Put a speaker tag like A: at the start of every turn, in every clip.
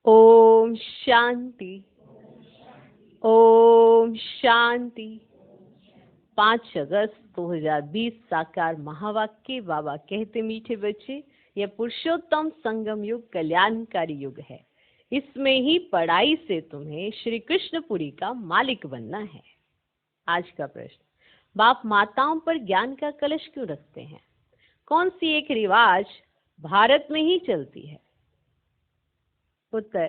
A: ओम शांति। ओम शांति। 5 अगस्त 2020 साकार महावाक्य। बाबा कहते मीठे बच्चे, यह पुरुषोत्तम संगम युग कल्याणकारी युग है। इसमें ही पढ़ाई से तुम्हें श्री कृष्णपुरी का मालिक बनना है। आज का प्रश्न, बाप माताओं पर ज्ञान का कलश क्यों रखते हैं? कौन सी एक रिवाज भारत में ही चलती है? उत्तर,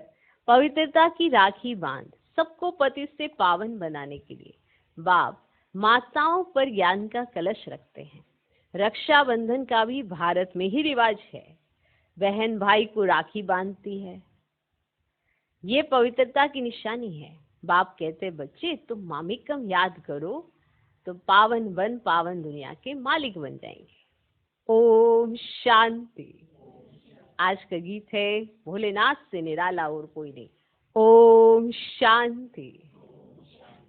A: पवित्रता की राखी बांध सबको पति से पावन बनाने के लिए बाप माताओं पर ज्ञान का कलश रखते हैं। रक्षाबंधन का भी भारत में ही रिवाज है। बहन भाई को राखी बांधती है। ये पवित्रता की निशानी है। बाप कहते, बच्चे तुम मामिकम याद करो तो पावन बन पावन दुनिया के मालिक बन जाएंगे। ओम शांति। आज का गीत है भोलेनाथ से निराला और कोई नहीं। ओम शांति।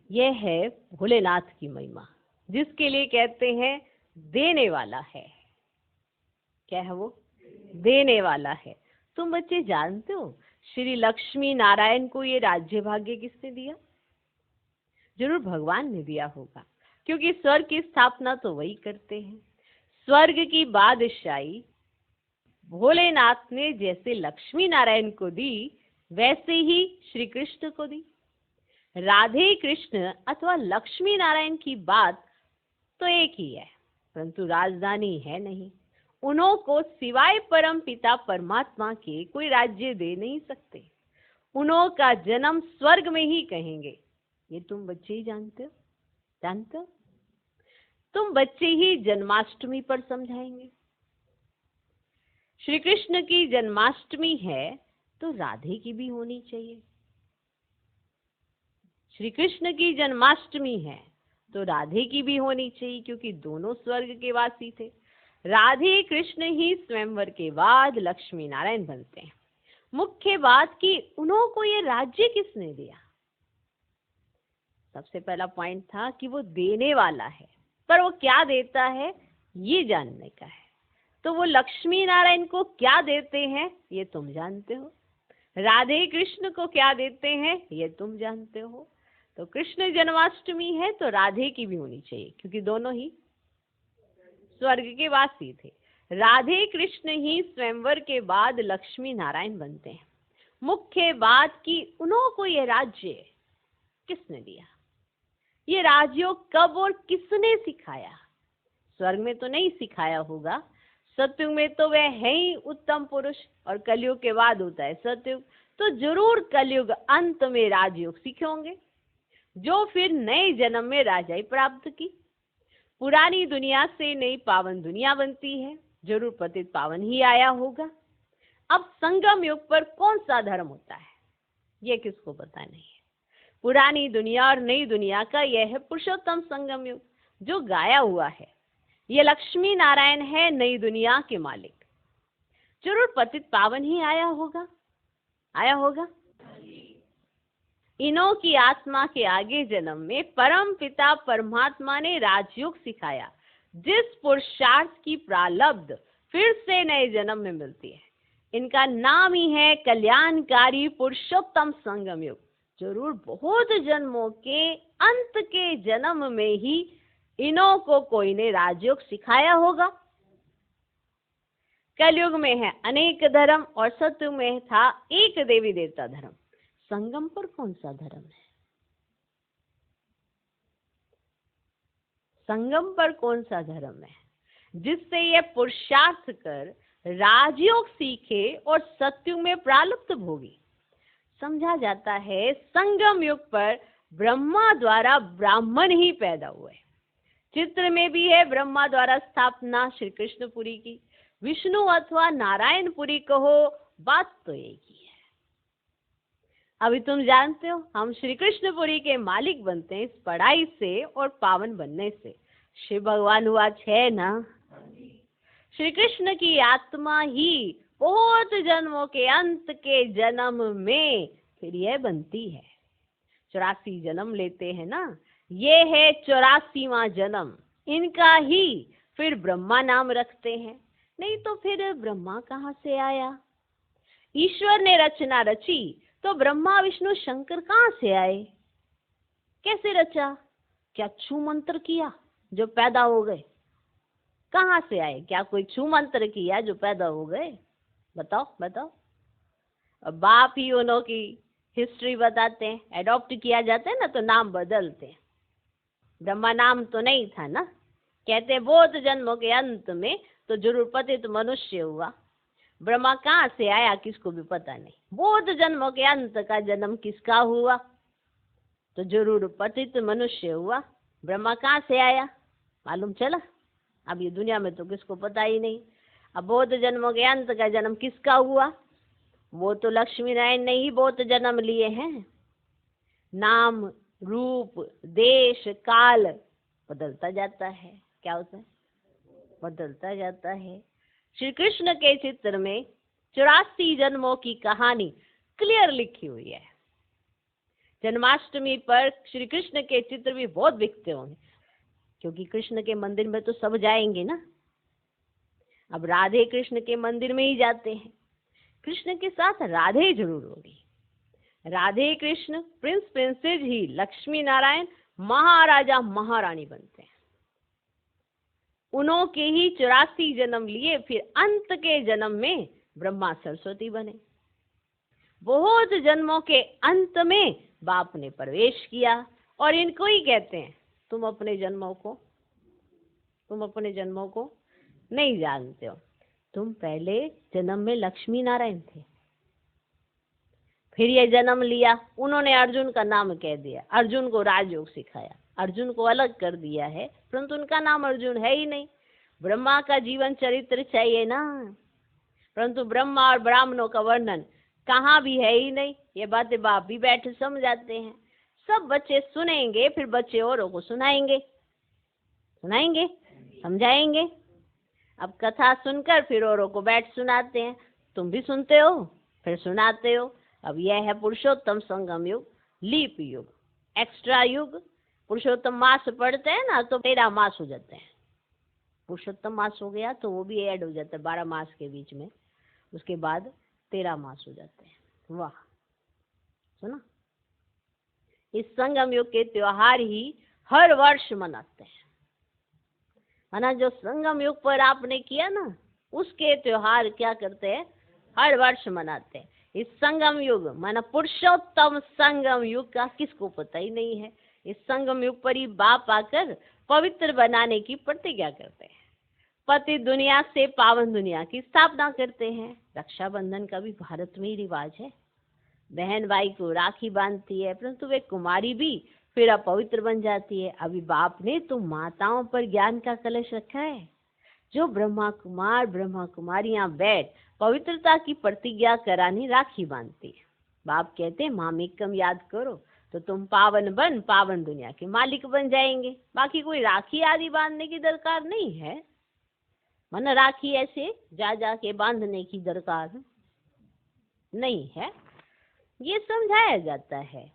A: यह है भोलेनाथ की महिमा, जिसके लिए कहते हैं देने वाला है। क्या है वो? देने वाला है। तुम बच्चे जानते हो श्री लक्ष्मी नारायण को ये राज्य भाग्य किसने दिया? जरूर भगवान ने दिया होगा, क्योंकि स्वर्ग की स्थापना तो वही करते हैं। स्वर्ग की बादशाही भोलेनाथ ने जैसे लक्ष्मी नारायण को दी, वैसे ही श्री कृष्ण को दी। राधे कृष्ण अथवा लक्ष्मी नारायण की बात तो एक ही है, परंतु राजधानी है नहीं। उन्हों को सिवाय परम पिता परमात्मा के कोई राज्य दे नहीं सकते। उन्हों का जन्म स्वर्ग में ही कहेंगे। ये तुम बच्चे ही जानते हो। जानते हो? तुम बच्चे ही जन्माष्टमी पर समझाएंगे। श्री कृष्ण की जन्माष्टमी है तो राधे की भी होनी चाहिए। श्री कृष्ण की जन्माष्टमी है तो राधे की भी होनी चाहिए, क्योंकि दोनों स्वर्ग के वासी थे। राधे कृष्ण ही स्वयंवर के बाद लक्ष्मी नारायण बनते हैं। मुख्य बात कि उन्हों को ये राज्य किसने दिया? सबसे पहला पॉइंट था कि वो देने वाला है, पर वो क्या देता है ये जानने का है। तो वो लक्ष्मी नारायण को क्या देते हैं ये तुम जानते हो। राधे कृष्ण को क्या देते हैं ये तुम जानते हो। तो कृष्ण जन्माष्टमी है तो राधे की भी होनी चाहिए, क्योंकि दोनों ही स्वर्ग के वासी थे। राधे कृष्ण ही स्वयंवर के बाद लक्ष्मी नारायण बनते हैं। मुख्य बात कि उन्हों को यह राज्य किसने दिया? ये राजयोग कब और किसने सिखाया? स्वर्ग में तो नहीं सिखाया होगा। सतयुग में तो वह है ही उत्तम पुरुष, और कलयुग के बाद होता है सतयुग। तो जरूर कलयुग अंत में राजयोग सीखे होंगे, जो फिर नए जन्म में राजाई प्राप्त की। पुरानी दुनिया से नई पावन दुनिया बनती है। जरूर पतित पावन ही आया होगा। अब संगम युग पर कौन सा धर्म होता है ये किसको पता नहीं है। पुरानी दुनिया और नई दुनिया का यह है पुरुषोत्तम संगम युग जो गाया हुआ है। ये लक्ष्मी नारायण है नई दुनिया के मालिक। जरूर पतित पावन ही आया होगा। आया होगा। इन्हों की आत्मा के आगे जन्म में परम पिता परमात्मा ने राजयोग सिखाया, जिस पुरुषार्थ की प्रारब्ध फिर से नए जन्म में मिलती है। इनका नाम ही है कल्याणकारी पुरुषोत्तम संगम युग। जरूर बहुत जन्मों के अंत के जन्म में ही इन्हों को कोई ने राजयोग सिखाया होगा। कलयुग में है अनेक धर्म और सतयुग में था एक देवी देवता धर्म। संगम पर कौन सा धर्म है? संगम पर कौन सा धर्म है जिससे यह पुरुषार्थ कर राजयोग सीखे और सतयुग में प्रालुप्त भोगी? समझा जाता है संगम युग पर ब्रह्मा द्वारा ब्राह्मण ही पैदा हुए। चित्र में भी है ब्रह्मा द्वारा स्थापना श्री कृष्णपुरी की। विष्णु अथवा नारायणपुरी कहो, बात तो एक ही है। अभी तुम जानते हो हम श्री कृष्णपुरी के मालिक बनते हैं इस पढ़ाई से और पावन बनने से। शिव भगवान हुआ है ना। श्री कृष्ण की आत्मा ही बहुत जन्मों के अंत के जन्म में फिर यह बनती है। 84 जन्म लेते हैं ना, ये है 84वां जन्म। इनका ही फिर ब्रह्मा नाम रखते हैं। नहीं तो फिर ब्रह्मा कहाँ से आया? ईश्वर ने रचना रची तो ब्रह्मा विष्णु शंकर कहाँ से आए? कैसे रचा? क्या छू मंत्र किया जो पैदा हो गए? कहाँ से आए? क्या कोई छू मंत्र किया जो पैदा हो गए? बताओ बताओ। अब बाप ही उन्हों की हिस्ट्री बताते हैं, एडॉप्ट किया जाता है ना तो नाम बदलते हैं। ब्रह्मा नाम तो नहीं था ना, कहते बहुत जन्मों के अंत में तो जरूर पतित मनुष्य हुआ। ब्रह्मा कहाँ से आया किसको भी पता नहीं। बहुत जन्मों के अंत का जन्म किसका हुआ? तो जरूर पतित मनुष्य हुआ। ब्रह्मा कहाँ से आया मालूम चला? अब ये दुनिया में तो किसको पता ही नहीं। अब बहुत जन्मों के अंत का जन्म किसका हुआ? वो तो लक्ष्मी नारायण ने ही बहुत जन्म लिए हैं। नाम रूप देश काल बदलता जाता है। क्या होता है? बदलता जाता है। श्री कृष्ण के चित्र में 84 जन्मों की कहानी क्लियर लिखी हुई है। जन्माष्टमी पर श्री कृष्ण के चित्र भी बहुत बिकते होंगे, क्योंकि कृष्ण के मंदिर में तो सब जाएंगे ना। अब राधे कृष्ण के मंदिर में ही जाते हैं, कृष्ण के साथ राधे जरूर होगी। राधे कृष्ण प्रिंस प्रिंसेस ही लक्ष्मी नारायण महाराजा महारानी बनते हैं। उन्हों के ही 84 जन्म लिए, फिर अंत के जन्म में ब्रह्मा सरस्वती बने। बहुत जन्मों के अंत में बाप ने प्रवेश किया और इनको ही कहते हैं तुम अपने जन्मों को नहीं जानते हो। तुम पहले जन्म में लक्ष्मी नारायण थे, फिर ये जन्म लिया, उन्होंने अर्जुन का नाम कह दिया, अर्जुन को राजयोग सिखाया, अर्जुन को अलग कर दिया है, परंतु उनका नाम अर्जुन है ही नहीं। ब्रह्मा का जीवन चरित्र चाहिए ना, परंतु ब्रह्मा और ब्राह्मणों का वर्णन कहाँ भी है ही नहीं। ये बातें बाप भी बैठे समझाते हैं। सब बच्चे सुनेंगे, फिर बच्चे औरों को सुनाएंगे, समझाएंगे। अब कथा सुनकर फिर औरों को बैठ सुनाते हैं। तुम भी सुनते हो फिर सुनाते हो। अब यह है पुरुषोत्तम संगम युग, लीप युग, एक्स्ट्रा युग। पुरुषोत्तम मास पढ़ते हैं ना तो 13 मास हो जाते हैं। पुरुषोत्तम मास हो गया तो वो भी ऐड हो जाता है 12 मास के बीच में, उसके बाद 13 मास हो जाते हैं। वाह, सुना? इस संगम युग के त्योहार ही हर वर्ष मनाते हैं। माना जो संगम युग पर आपने किया ना, उसके त्योहार क्या करते हैं? हर वर्ष मनाते हैं। इस संगम युग माना पुरुषोत्तम संगम युग का किसको पता ही नहीं है। इस संगम युग पर ही बाप आकर पवित्र बनाने की प्रतिज्ञा करते हैं। पति दुनिया से पावन दुनिया की स्थापना करते हैं। रक्षाबंधन का भी भारत में ही रिवाज है। बहन भाई को राखी बांधती है, परंतु वे कुमारी भी फिर अपवित्र बन जाती है। अभी बाप ने तो माताओं पर ज्ञान का कलश रखा है। जो ब्रह्मा कुमार ब्रह्मा कुमारियां बैठ पवित्रता की प्रतिज्ञा कराने राखी बांधती है। बाप कहते हैं मामेकम याद करो तो तुम पावन बन पावन दुनिया के मालिक बन जाएंगे। बाकी कोई राखी आदि बांधने की दरकार नहीं है। मन राखी ऐसे जा के बांधने की दरकार नहीं है। ये समझाया जाता है।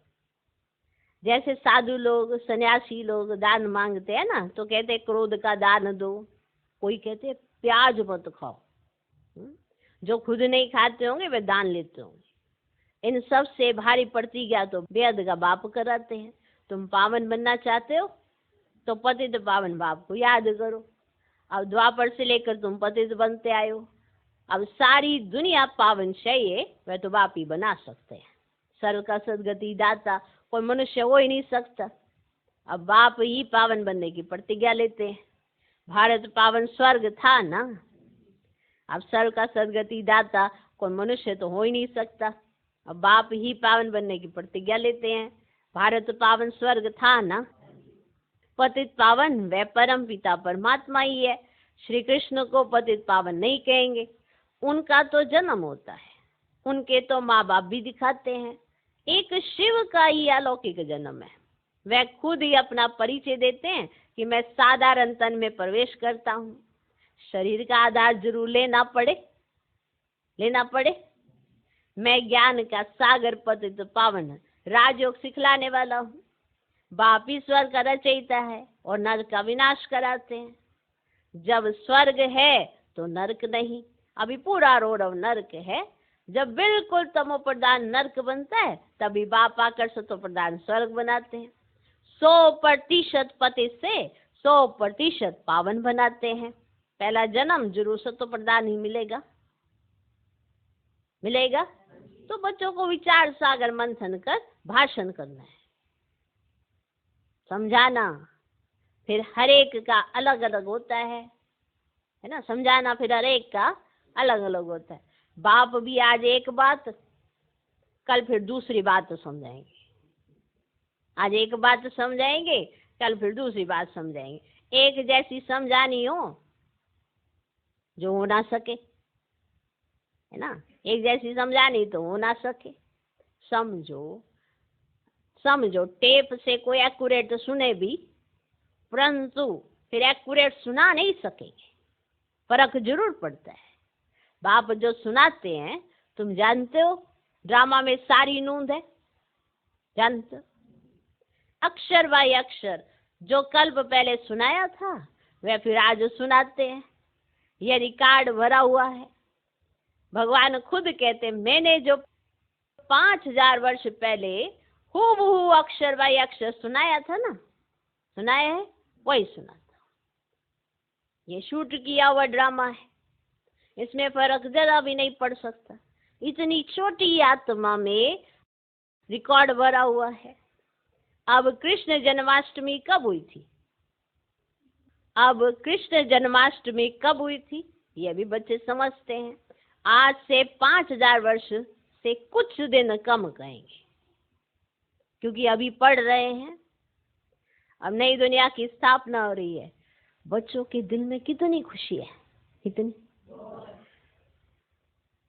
A: जैसे साधु लोग सन्यासी लोग दान मांगते हैं ना, तो कहते क्रोध का दान दो, कोई कहते प्याज मत खाओ। जो खुद नहीं खाते होंगे वे दान लेते होंगे। इन सब से भारी प्रतिज्ञा तो वेद का बाप कराते हैं। तुम पावन बनना चाहते हो तो पतित पावन बाप को याद करो। अब द्वापर से लेकर तुम पतित बनते आए हो। अब सारी दुनिया पावन चाहिए वह तो बाप ही बना सकते हैं। सर्व का सदगति दाता कोई मनुष्य हो ही नहीं सकता। अब बाप ही पावन बनने की प्रतिज्ञा लेते हैं। भारत पावन स्वर्ग था ना, अब सर्व का सदगति दाता कोई मनुष्य तो हो ही नहीं सकता। अब बाप ही पावन बनने की प्रतिज्ञा लेते हैं। भारत पावन स्वर्ग था ना, पतित पावन वह परम पिता परमात्मा ही है। श्री कृष्ण को पतित पावन नहीं कहेंगे, उनका तो जन्म होता है, उनके तो माँ बाप भी दिखाते हैं। एक शिव का ही अलौकिक जन्म है। वह खुद ही अपना परिचय देते हैं कि मैं साधारण तन में प्रवेश करता हूँ। शरीर का आधार जरूर लेना पड़े। मैं ज्ञान का सागर पतित पावन राजयोग सिखलाने वाला हूँ। बाप ही स्वर्ग का रचयिता है और नरक का विनाश कराते हैं। जब स्वर्ग है तो नरक नहीं। अभी पूरा रोड नरक है, जब बिल्कुल तमो प्रधान नर्क बनता है तभी बाप आकर सतो प्रधान स्वर्ग बनाते हैं। 100% पति से 100% पावन बनाते हैं। पहला जन्म जरूर सतो प्रधान ही मिलेगा, मिलेगा। तो बच्चों को विचार सागर मंथन कर भाषण करना है, समझाना। फिर हर एक का अलग अलग होता है ना, समझाना फिर हर एक का अलग अलग होता है। बाप भी आज एक बात, कल फिर दूसरी बात समझाएंगे। आज एक बात समझाएंगे, कल फिर दूसरी बात समझाएंगे। एक जैसी समझानी हो जो हो ना सके, है ना। एक जैसी समझानी तो हो ना सके। समझो समझो, टेप से कोई एक्यूरेट सुने भी, परंतु फिर एक्यूरेट सुना नहीं सकेंगे, फर्क जरूर पड़ता है। बाप जो सुनाते हैं, तुम जानते हो ड्रामा में सारी नूंद है, जानते हो। अक्षर बाय अक्षर जो कल्प पहले सुनाया था वह फिर आज सुनाते हैं। यह रिकॉर्ड भरा हुआ है। भगवान खुद कहते, मैंने जो 5000 वर्ष पहले हूबहू अक्षर बाय अक्षर सुनाया था ना, सुनाया है, वही सुनाता। ये शूट किया हुआ ड्रामा है, इसमें फर्क जरा भी नहीं पड़ सकता। इतनी छोटी आत्मा में रिकॉर्ड भरा हुआ है। अब कृष्ण जन्माष्टमी कब हुई थी? अब कृष्ण जन्माष्टमी कब हुई थी ये भी बच्चे समझते हैं। आज से 5000 वर्ष से कुछ दिन कम कहेंगे, क्योंकि अभी पढ़ रहे हैं। अब नई दुनिया की स्थापना हो रही है। बच्चों के दिल में कितनी खुशी है, कितनी।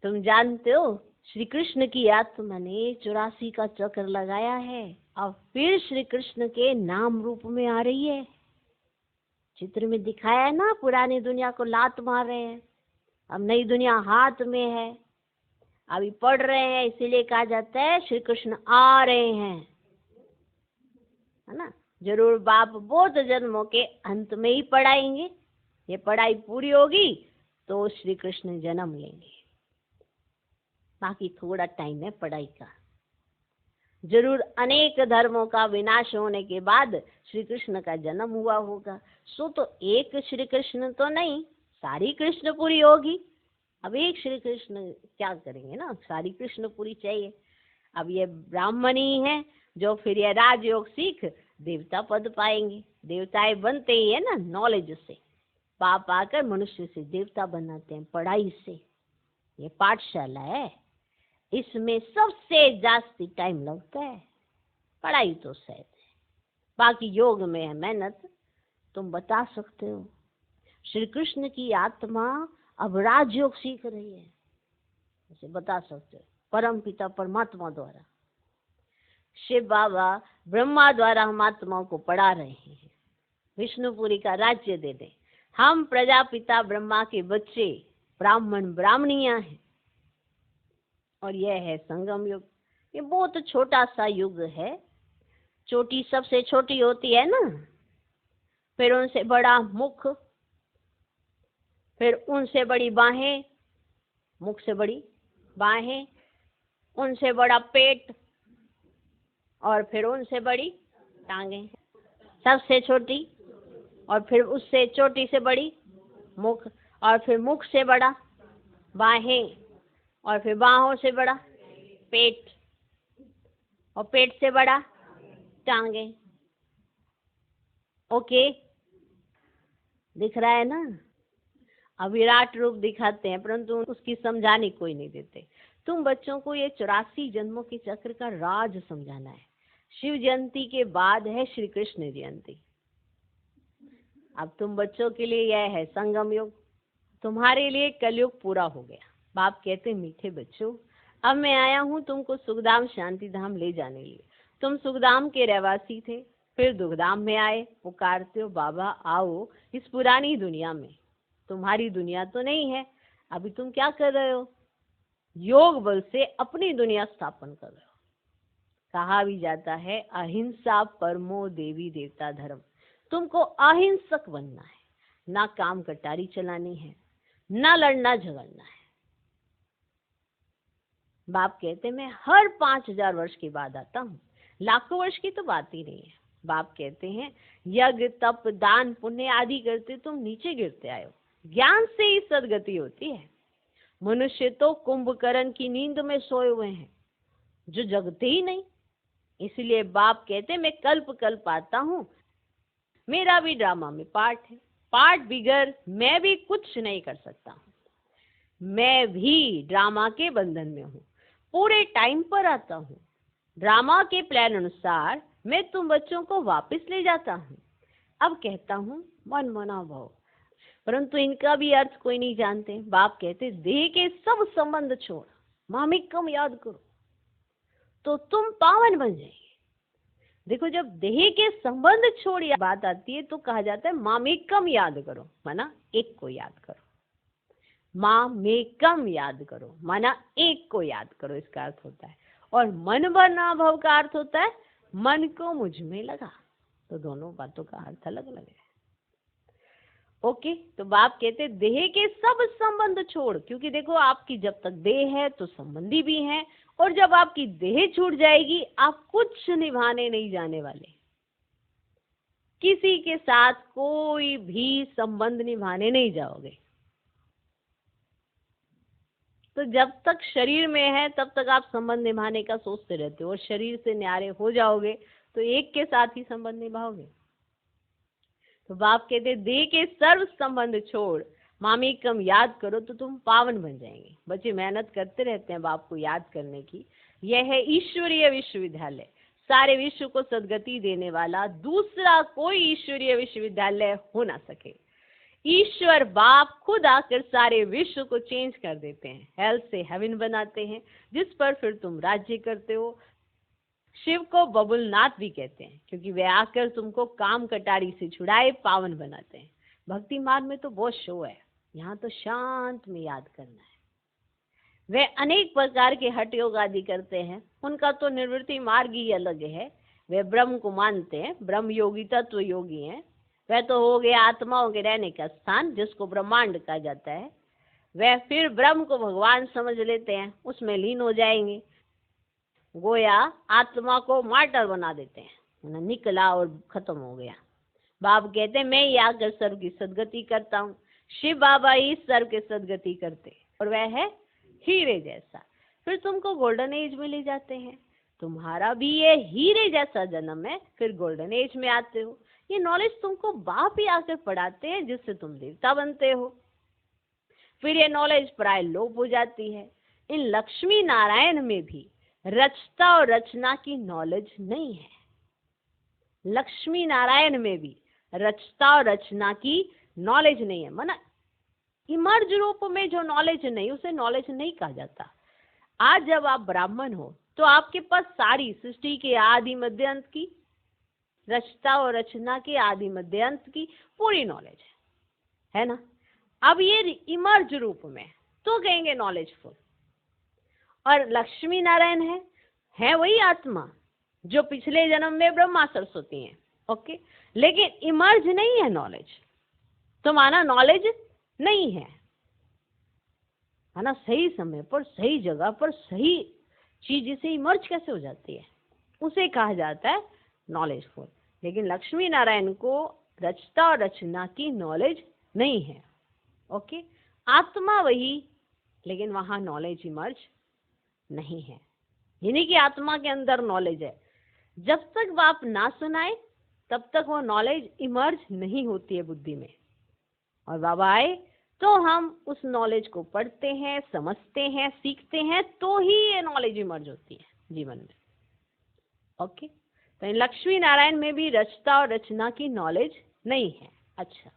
A: तुम जानते हो श्री कृष्ण की आत्मा ने 84 का चक्र लगाया है, अब फिर श्री कृष्ण के नाम रूप में आ रही है। चित्र में दिखाया है ना, पुरानी दुनिया को लात मार रहे हैं, अब नई दुनिया हाथ में है। अभी पढ़ रहे हैं, इसीलिए कहा जाता है श्री कृष्ण आ रहे हैं, है ना। जरूर बाप बहुत जन्मों के अंत में ही पढ़ाएंगे। ये पढ़ाई पूरी होगी तो श्री कृष्ण जन्म लेंगे। बाकी थोड़ा टाइम है पढ़ाई का। जरूर अनेक धर्मों का विनाश होने के बाद श्री कृष्ण का जन्म हुआ होगा। सो तो एक श्री कृष्ण तो नहीं, सारी कृष्णपुरी होगी। अब एक श्री कृष्ण क्या करेंगे ना, सारी कृष्णपुरी चाहिए। अब ये ब्राह्मण ही है जो फिर ये राजयोग सीख देवता पद पाएंगे। देवताएं बनते ही है ना नॉलेज से। पाप आकर मनुष्य से देवता बनाते हैं पढ़ाई से। ये पाठशाला है, इसमें सबसे जास्ती टाइम लगता है। पढ़ाई तो सहज है, बाकी योग में है मेहनत। तुम बता सकते हो श्री कृष्ण की आत्मा अब राजयोग सीख रही है, ऐसे बता सकते हो। परम पिता परमात्मा द्वारा, शिव बाबा ब्रह्मा द्वारा हम आत्माओं को पढ़ा रहे हैं। विष्णुपुरी का राज्य दे दे। हम प्रजापिता ब्रह्मा के बच्चे ब्राह्मण ब्राह्मणियां हैं, और यह है संगम युग। ये बहुत छोटा सा युग है। चोटी सबसे छोटी होती है ना, फिर उनसे बड़ा मुख, फिर उनसे बड़ी बाहें, मुख से बड़ी बाहें, उनसे बड़ा पेट, और फिर उनसे बड़ी टांगें। सबसे छोटी, और फिर उससे चोटी से बड़ी मुख, और फिर मुख से बड़ा बाहें, और फिर बाहों से बड़ा पेट, और पेट से बड़ा टांगे। ओके, दिख रहा है ना। अब विराट रूप दिखाते हैं, परंतु उसकी समझाने कोई नहीं देते। तुम बच्चों को ये 84 जन्मों के चक्र का राज समझाना है। शिव जयंती के बाद है श्री कृष्ण जयंती। अब तुम बच्चों के लिए यह है संगम युग, तुम्हारे लिए कलयुग पूरा हो गया। बाप कहते मीठे बच्चों, अब मैं आया हूँ तुमको सुखधाम शांति धाम ले जाने लिए। तुम सुखधाम के रहवासी थे, फिर दुखधाम में आए, पुकारते हो बाबा आओ इस पुरानी दुनिया में। तुम्हारी दुनिया तो नहीं है। अभी तुम क्या कर रहे हो? योग बल से अपनी दुनिया स्थापन कर रहे हो। कहा भी जाता है अहिंसा परमो देवी देवता धर्म। तुमको अहिंसक बनना है, ना काम कटारी चलानी है, ना लड़ना झगड़ना है। बाप कहते मैं हर 5000 वर्ष के बाद आता हूँ, लाखों वर्ष की तो बात ही नहीं है। बाप कहते हैं यज्ञ तप दान पुण्य आदि करते तुम नीचे गिरते आए हो, ज्ञान से ही सदगति होती है। मनुष्य तो कुंभकर्ण की नींद में सोए हुए हैं जो जगते ही नहीं। इसलिए बाप कहते मैं कल्प कल्प आता हूँ, मेरा भी ड्रामा में पार्ट है, पार्ट बिगर मैं भी कुछ नहीं कर सकता हूँ। मैं भी ड्रामा के बंधन में हूँ, पूरे टाइम पर आता हूँ। ड्रामा के प्लान अनुसार मैं तुम बच्चों को वापस ले जाता हूँ। अब कहता हूँ मन मना भव, परंतु इनका भी अर्थ कोई नहीं जानते। बाप कहते देह के सब संबंध छोड़ मामिकम याद करो तो तुम पावन बन जाएंगे। देखो जब देह के संबंध छोड़ बात आती है तो कहा जाता है मामिकम याद करो, माना एक को याद करो। मामिकम याद करो माना एक को याद करो, इसका अर्थ होता है। और मन बना भव का अर्थ होता है मन को मुझ में लगा। तो दोनों बातों का अर्थ अलग अलग है। ओके, तो बाप कहते देह के सब संबंध छोड़, क्योंकि देखो आपकी जब तक देह है तो संबंधी भी हैं, और जब आपकी देह छूट जाएगी आप कुछ निभाने नहीं जाने वाले, किसी के साथ कोई भी संबंध निभाने नहीं जाओगे। तो जब तक शरीर में है तब तक आप संबंध निभाने का सोचते रहते हो, और शरीर से न्यारे हो जाओगे तो एक के साथ ही संबंध निभाओगे। तो बाप कहते देह के सर्व संबंध छोड़ मामिकम याद करो तो तुम पावन बन जाएंगे। बच्चे मेहनत करते रहते हैं बाप को याद करने की। यह है ईश्वरीय विश्वविद्यालय, सारे विश्व को सदगति देने वाला दूसरा कोई ईश्वरीय विश्वविद्यालय हो ना सके। ईश्वर बाप खुद आकर सारे विश्व को चेंज कर देते हैं, हेल से हेवन बनाते हैं, जिस पर फिर तुम राज्य करते हो। शिव को बबुलनाथ भी कहते हैं क्योंकि वे आकर तुमको काम कटारी से छुड़ाए पावन बनाते हैं। भक्ति मार्ग में तो बहुत शो है, यहाँ तो शांत में याद करना है। वे अनेक प्रकार के हठ योग आदि करते हैं, उनका तो निवृत्ति मार्ग ही अलग है। वे ब्रह्म को मानते हैं, ब्रह्म योगी तत्व योगी हैं। वह तो हो गया आत्माओं के रहने का स्थान जिसको ब्रह्मांड कहा जाता है। वह फिर ब्रह्म को भगवान समझ लेते हैं, उसमें लीन हो जाएंगे। गोया आत्मा को मार्टर बना देते हैं, निकला और खत्म हो गया। बाप कहते हैं मैं ही आकर सर्व की सदगति करता हूँ। शिव बाबा ही सर्व के सदगति करते और वह है हीरे जैसा। फिर तुमको गोल्डन एज में ले जाते हैं। तुम्हारा भी ये हीरे जैसा जन्म है, फिर गोल्डन एज में आते हो। ये नॉलेज तुमको बाप ही आकर पढ़ाते हैं, जिससे तुम देवता बनते हो। फिर ये नॉलेज प्राय लोप हो जाती है। इन लक्ष्मी नारायण में भी रचता और रचना की नॉलेज नहीं है। लक्ष्मी नारायण में भी रचता और रचना की नॉलेज नहीं है, माना इमर्ज रूप में जो नॉलेज नहीं, उसे नॉलेज नहीं कहा जाता। आज जब आप ब्राह्मण हो तो आपके पास सारी सृष्टि के आदि मध्य अंत की, रचता और रचना के आदि मध्य अंत की पूरी नॉलेज है ना। अब ये इमर्ज रूप में तो कहेंगे नॉलेजफुल। और लक्ष्मी नारायण है वही आत्मा जो पिछले जन्म में ब्रह्मा सरस्वती हैं, ओके, लेकिन इमर्ज नहीं है नॉलेज, तो माना नॉलेज नहीं है, माना सही समय पर सही जगह पर सही चीज जिसे इमर्ज कैसे हो जाती है, उसे कहा जाता है नॉलेजफुल। लेकिन लक्ष्मी नारायण को रचता और रचना की नॉलेज नहीं है, ओके। आत्मा वही, लेकिन वहां नॉलेज इमर्ज नहीं है, यानी कि आत्मा के अंदर नॉलेज है। जब तक बाप ना सुनाए तब तक वो नॉलेज इमर्ज नहीं होती है बुद्धि में, और बाबा आए तो हम उस नॉलेज को पढ़ते हैं, समझते हैं, सीखते हैं, तो ही ये नॉलेज इमर्ज होती है जीवन में, ओके। तो इन लक्ष्मी नारायण में भी रचता और रचना की नॉलेज नहीं है। अच्छा,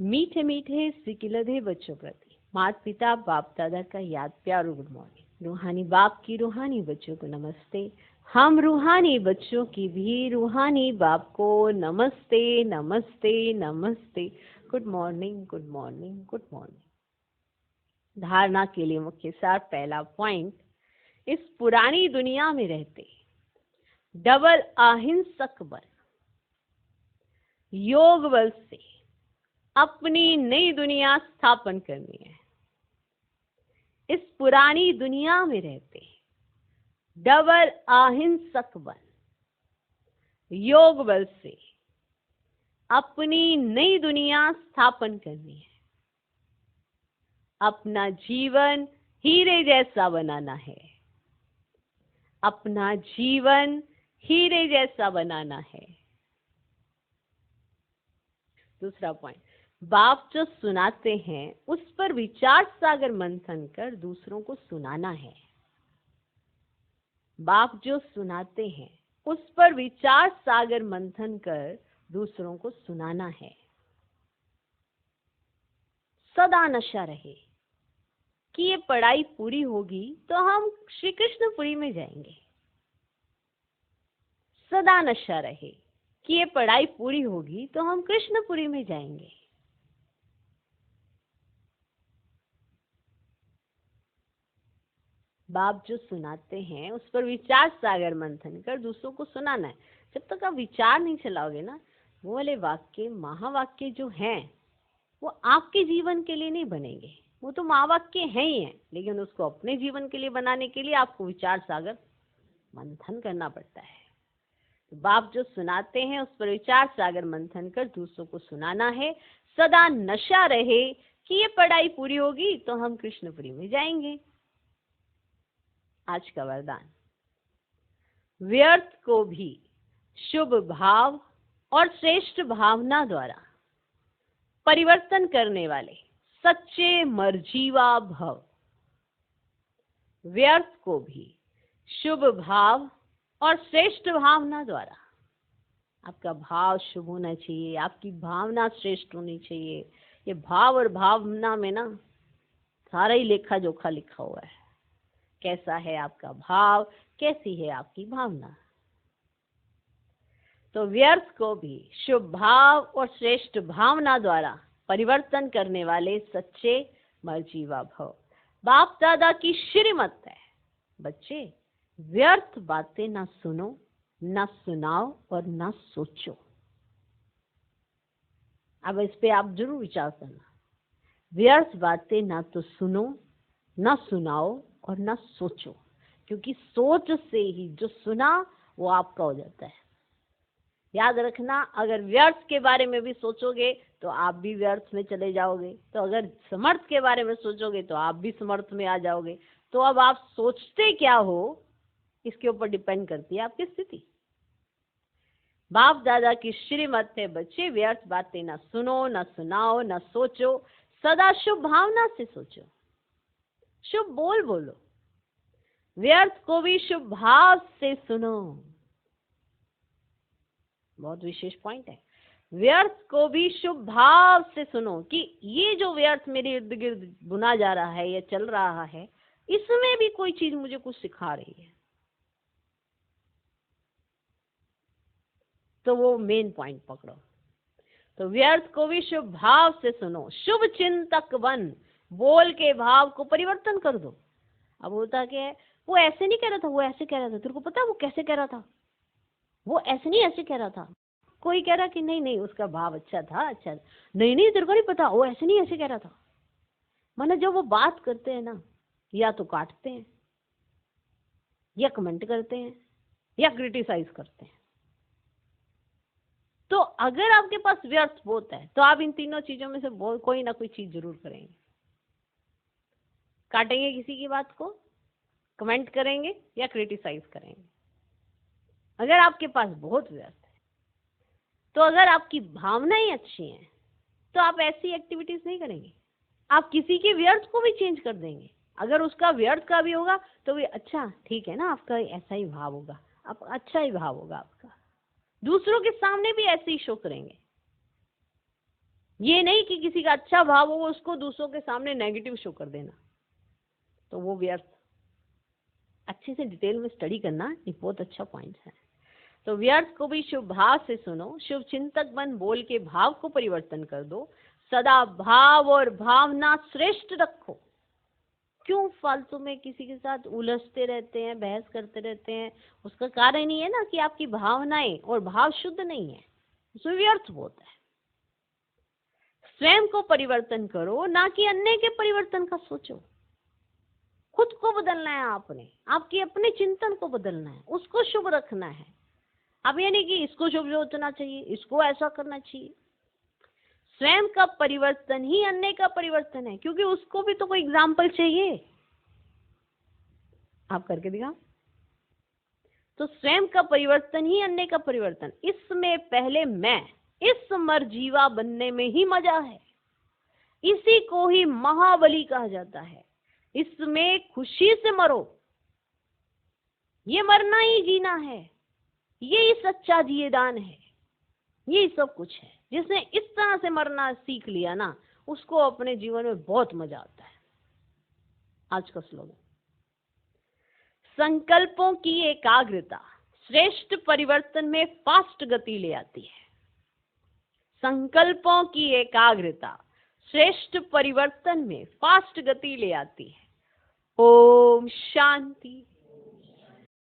A: मीठे मीठे सिकिलधे बच्चों प्रति माता पिता बाप दादा का याद प्यार गुड मॉर्निंग। रूहानी बाप की रूहानी बच्चों को नमस्ते। हम रूहानी बच्चों की भी रूहानी बाप को नमस्ते नमस्ते नमस्ते। Good morning good morning good morning. धारणा के लिए मुख्य सार पहला पॉइंट, इस पुरानी दुनिया में रहते डबल अहिंसक बल योग बल से अपनी नई दुनिया स्थापन करनी है। इस पुरानी दुनिया में रहते डबल अहिंसक बन योग बल से अपनी नई दुनिया स्थापन करनी है। अपना जीवन हीरे जैसा बनाना है। अपना जीवन हीरे जैसा बनाना है। दूसरा पॉइंट, बाप जो सुनाते हैं उस पर विचार सागर मंथन कर दूसरों को सुनाना है। बाप जो सुनाते हैं उस पर विचार सागर मंथन कर दूसरों को सुनाना है। सदा नशा रहे कि ये पढ़ाई पूरी होगी तो हम श्री कृष्णपुरी में जाएंगे। सदा नशा रहे कि ये पढ़ाई पूरी होगी तो हम कृष्णपुरी में जाएंगे। बाप जो सुनाते हैं उस पर विचार सागर मंथन कर दूसरों को सुनाना है। जब तक आप विचार नहीं चलाओगे ना, वो वाले वाक्य महावाक्य जो हैं वो आपके जीवन के लिए नहीं बनेंगे। वो तो महावाक्य हैं ही हैं, लेकिन उसको अपने जीवन के लिए बनाने के लिए आपको विचार सागर मंथन करना पड़ता है। तो बाप जो सुनाते हैं उस पर विचार सागर मंथन कर दूसरों को सुनाना है। सदा नशा रहे कि ये पढ़ाई पूरी होगी तो हम कृष्णपुरी में जाएंगे। आज का वरदान, व्यर्थ को भी शुभ भाव और श्रेष्ठ भावना द्वारा परिवर्तन करने वाले सच्चे मर्जीवा भव। व्यर्थ को भी शुभ भाव और श्रेष्ठ भावना द्वारा, आपका भाव शुभ होना चाहिए, आपकी भावना श्रेष्ठ होनी चाहिए। ये भाव और भावना में ना सारा ही लेखा जोखा लिखा हुआ है। कैसा है आपका भाव, कैसी है आपकी भावना। तो व्यर्थ को भी शुभ भाव और श्रेष्ठ भावना द्वारा परिवर्तन करने वाले सच्चे मर्जीवा भव। बाप दादा की श्रीमत है, बच्चे व्यर्थ बातें ना सुनो, ना सुनाओ और ना सोचो। अब इस पे आप जरूर विचार करना। व्यर्थ बातें ना तो सुनो, ना सुनाओ और ना सोचो, क्योंकि सोच से ही जो सुना वो आपका हो जाता है। याद रखना, अगर व्यर्थ के बारे में भी सोचोगे तो आप भी व्यर्थ में चले जाओगे। तो अगर समर्थ के बारे में सोचोगे तो आप भी समर्थ में आ जाओगे। तो अब आप सोचते क्या हो इसके ऊपर डिपेंड करती है आपकी स्थिति। बाप दादा की श्रीमत है, बच्चे व्यर्थ बातें ना सुनो, ना सुनाओ, ना सोचो। सदा शुभ भावना से सोचो, शुभ बोल बोलो। व्यर्थ को भी शुभ भाव से सुनो। बहुत विशेष पॉइंट है। व्यर्थ को भी शुभ भाव से सुनो कि ये जो व्यर्थ मेरे इर्द गिर्द बुना जा रहा है या चल रहा है, इसमें भी कोई चीज मुझे कुछ सिखा रही है। तो वो मेन पॉइंट पकड़ो। तो व्यर्थ को भी शुभ भाव से सुनो, शुभ चिंतक बन, बोल के भाव को परिवर्तन कर दो। अब होता क्या है, वो ऐसे नहीं कह रहा था, वो ऐसे कह रहा था। तेरे को पता है वो कैसे कह रहा था? वो ऐसे नहीं ऐसे कह रहा था। कोई कह रहा कि नहीं नहीं उसका भाव अच्छा था, अच्छा नहीं नहीं तेरे को नहीं पता, वो ऐसे नहीं ऐसे कह रहा था। माना जब वो बात करते हैं ना, या तो काटते हैं, या कमेंट करते हैं, या क्रिटिसाइज करते हैं। तो अगर आपके पास व्यर्थ बहुत है तो आप इन तीनों चीजों में से कोई ना कोई चीज जरूर करेंगे। काटेंगे किसी की बात को, कमेंट करेंगे या क्रिटिसाइज करेंगे। अगर आपके पास बहुत व्यर्थ है, तो अगर आपकी भावनाएं अच्छी हैं तो आप ऐसी एक्टिविटीज नहीं करेंगे। आप किसी के व्यर्थ को भी चेंज कर देंगे। अगर उसका व्यर्थ का भी होगा तो भी अच्छा ठीक है ना, आपका ऐसा ही भाव होगा, आप अच्छा ही भाव होगा आपका। दूसरों के सामने भी ऐसे ही शो करेंगे। ये नहीं कि किसी का अच्छा भाव हो उसको दूसरों के सामने नेगेटिव शो कर देना, तो वो व्यर्थ। अच्छे से डिटेल में स्टडी करना, ये बहुत अच्छा पॉइंट है। तो व्यर्थ को भी शुभ भाव से सुनो, शुभ चिंतक बन, बोल के भाव को परिवर्तन कर दो। सदा भाव और भावना श्रेष्ठ रखो। क्यों फालतू में किसी के साथ उलझते रहते हैं, बहस करते रहते हैं? उसका कारण ही है ना कि आपकी भावनाएं और भाव शुद्ध नहीं है, उसमें व्यर्थ बहुत है। स्वयं को परिवर्तन करो, ना कि अन्य के परिवर्तन का सोचो। खुद को बदलना है, आपने आपके अपने चिंतन को बदलना है, उसको शुभ रखना है। अब ये नहीं कि इसको शुभ सोचना चाहिए, इसको ऐसा करना चाहिए। स्वयं का परिवर्तन ही अन्य का परिवर्तन है, क्योंकि उसको भी तो कोई एग्जाम्पल चाहिए। आप करके दिखाओ। तो स्वयं का परिवर्तन ही अन्य का परिवर्तन। इसमें पहले मैं, इस मरजीवा बनने में ही मजा है। इसी को ही महाबली कहा जाता है। इसमें खुशी से मरो, ये मरना ही जीना है, यही सच्चा जिएदान है, यही सब कुछ है। जिसने इस तरह से मरना सीख लिया ना, उसको अपने जीवन में बहुत मजा आता है। आज का स्लोगन, संकल्पों की एकाग्रता श्रेष्ठ परिवर्तन में फास्ट गति ले आती है। संकल्पों की एकाग्रता श्रेष्ठ परिवर्तन में फास्ट गति ले आती है। ओम शांति।